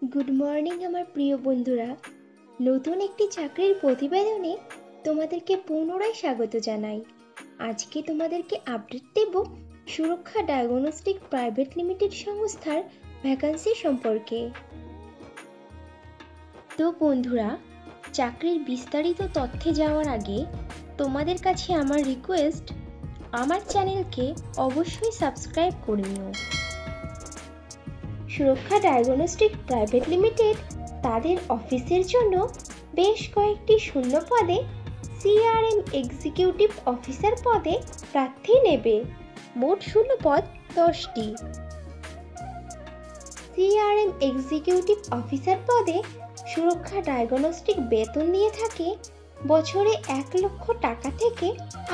Good morning আমার প্রিয় বন্ধুরা। নতুন একটি চাকরির প্রতিবেদনে তোমাদেরকে পুনরায় স্বাগত জানাই। আজকে তোমাদেরকে আপডেট দেব সুরক্ষা ডায়াগনস্টিক প্রাইভেট লিমিটেড সংস্থার ভ্যাকান্সি সম্পর্কে। তো বন্ধুরা, চাকরির বিস্তারিত তথ্যে যাওয়ার আগে তোমাদের কাছে আমার রিকোয়েস্ট, আমার চ্যানেলকে অবশ্যই সাবস্ক্রাইব করে নিও। সুরক্ষা ডায়াগনস্টিক প্রাইভেট লিমিটেড তাদের অফিসের জন্য বেশ কয়েকটি শূন্য পদে সিআরএম এক্সিকিউটিভ অফিসার পদে প্রার্থী নেবে। মোট শূন্য পদ 10টি। সিআরএম এক্সিকিউটিভ অফিসার পদে সুরক্ষা ডায়াগনস্টিক বেতন দিয়ে থাকে বছরে 1 লক্ষ টাকা থেকে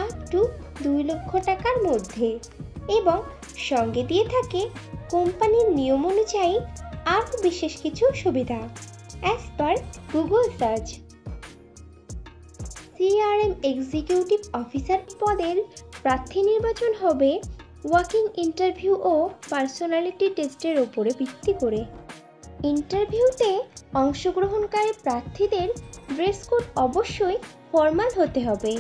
আপ টু 2 লক্ষ টাকার মধ্যে, এবং সঙ্গে দিয়ে থাকে কোম্পানির নিয়ম অনুযায়ী আরও বিশেষ কিছু সুবিধা as per Google search. CRM executive officer পদের প্রার্থী নির্বাচন হবে ওয়াকিং ইন্টারভিউ ও পার্সোনালিটি টেস্টের ওপরে ভিত্তি করে। ইন্টারভিউতে অংশগ্রহণকারী প্রার্থীদের ড্রেস কোড অবশ্যই ফর্মাল হতে হবে।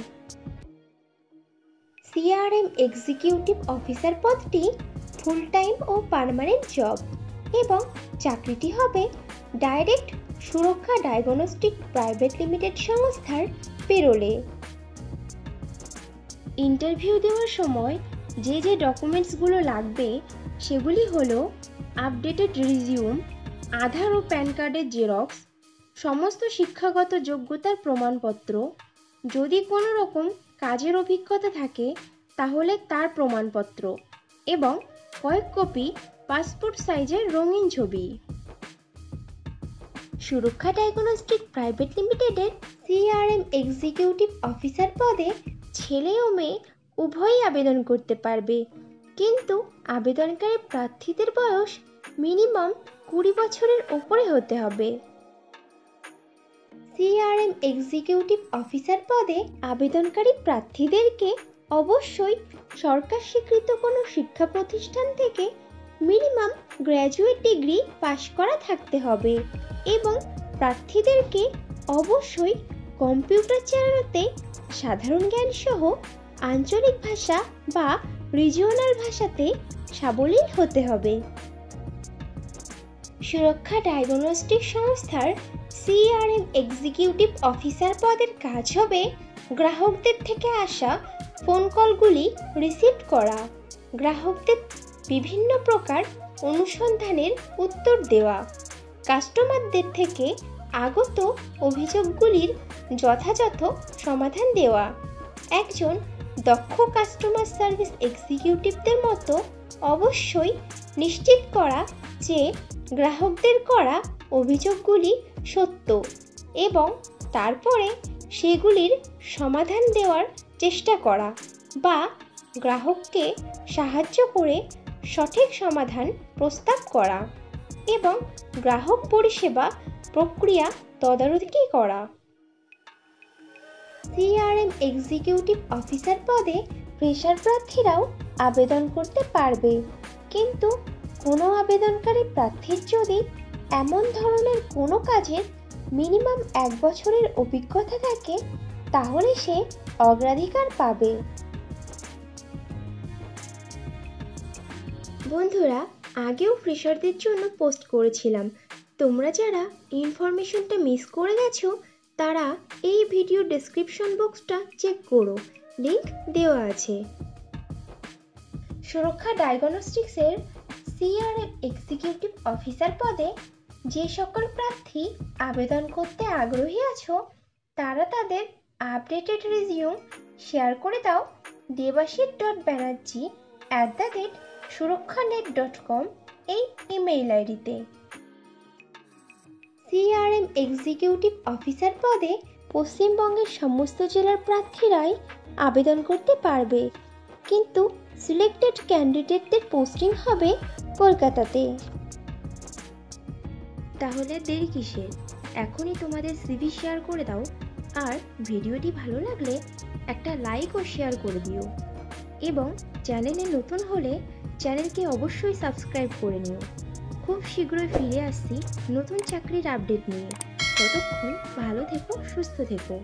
সিআরএম এক্সিকিউটিভ অফিসার পদটি ফুল টাইম ও পার্মানেন্ট জব, এবং চাকরিটি হবে ডাইরেক্ট সুরক্ষা ডায়াগনস্টিক প্রাইভেট লিমিটেড সংস্থার পেরোলে। ইন্টারভিউ দেওয়ার সময় যে ডকুমেন্টসগুলো লাগবে সেগুলি হলো আপডেটেড রিজিউম, আধার ও প্যান কার্ডের জেরক্স, সমস্ত শিক্ষাগত যোগ্যতার প্রমাণপত্র, যদি কোনো রকম কাজের অভিজ্ঞতা থাকে তাহলে তার প্রমাণপত্র, এবং কয়েক কপি পাসপোর্ট সাইজের রঙিন ছবি। সুরক্ষা ডায়াগনস্টিক প্রাইভেট লিমিটেডের সিআরএম এক্সিকিউটিভ অফিসার পদে ছেলে ও মেয়ে উভয়ই আবেদন করতে পারবে, কিন্তু আবেদনকারী প্রার্থীদের বয়স মিনিমাম 20 বছরের ওপরে হতে হবে। সিআরএম এক্সিকিউটিভ অফিসার পদে আবেদনকারী প্রার্থীদেরকে অবশ্যই সরকার স্বীকৃত কোনো শিক্ষা প্রতিষ্ঠান থেকে মিনিমাম গ্র্যাজুয়েট ডিগ্রি পাশ করা থাকতে হবে, এবং প্রার্থীদেরকে অবশ্যই কম্পিউটার চালানোতে সাধারণ জ্ঞান সহ আঞ্চলিক ভাষা বা রিজিওনাল ভাষাতে সাবলীল হতে হবে। সুরক্ষা ডায়াগনস্টিক সংস্থার সিআরএম এক্সিকিউটিভ অফিসার পদের কাজ হবে গ্রাহকদের থেকে আসা ফোন কলগুলি রিসিভ করা, গ্রাহকদের বিভিন্ন প্রকার অনুসন্ধানের উত্তর দেওয়া, কাস্টমারদের থেকে আগত অভিযোগগুলির যথাযথ সমাধান দেওয়া। একজন দক্ষ কাস্টমার সার্ভিস এক্সিকিউটিভদের মতো অবশ্যই নিশ্চিত করা যে গ্রাহকদের করা অভিযোগগুলি সত্য, এবং তারপরে সেগুলির সমাধান দেওয়ার চেষ্টা করা বা গ্রাহককে সাহায্য করে সঠিক সমাধান প্রস্তাব করা, এবং গ্রাহক পরিষেবা প্রক্রিয়া তদারকি করা। সিআরএম এক্সিকিউটিভ অফিসার পদে ফ্রেশার প্রার্থীরাও আবেদন করতে পারবে, কিন্তু কোনো আবেদনকারী প্রার্থীর যদি এমন ধরনের কোনো কাজের মিনিমাম 1 বছরের অভিজ্ঞতা থাকে তাহলে সে অগ্রাধিকার পাবে। বন্ধুরা, আগেও ফ্রেশারদের জন্য পোস্ট করেছিলাম, তোমরা যারা ইনফরমেশনটা মিস করে গেছো তারা এই ভিডিও ডেসক্রিপশন বক্সটা চেক করো, লিংক দেওয়া আছে। সুরক্ষা ডায়াগনস্টিক্সের সিআরএম এক্সিকিউটিভ অফিসার পদে যে সকল প্রার্থী আবেদন করতে আগ্রহী আছো তারা তাদের আপডেটেড রিজিউম শেয়ার করে দাও debashit.banerjee@surakhanet.com এই ইমেইল আইডিতে। সিআরএম এক্সিকিউটিভ অফিসার পদে পশ্চিমবঙ্গের সমস্ত জেলার প্রার্থীরাই আবেদন করতে পারবে, কিন্তু সিলেক্টেড ক্যান্ডিডেটদের পোস্টিং হবে কলকাতাতে। তাহলে দেরি কিসের? এখনই তোমাদের সিভি শেয়ার করে দাও, আর ভিডিওটি ভালো লাগলে একটা লাইক ও শেয়ার করে দিও, এবং চ্যানেলে নতুন হলে চ্যানেলকে অবশ্যই সাবস্ক্রাইব করে নিও। খুব শীঘ্রই ফিরে আসছি নতুন চাকরির আপডেট নিয়ে। ততক্ষণ ভালো থেকো, সুস্থ থেকো।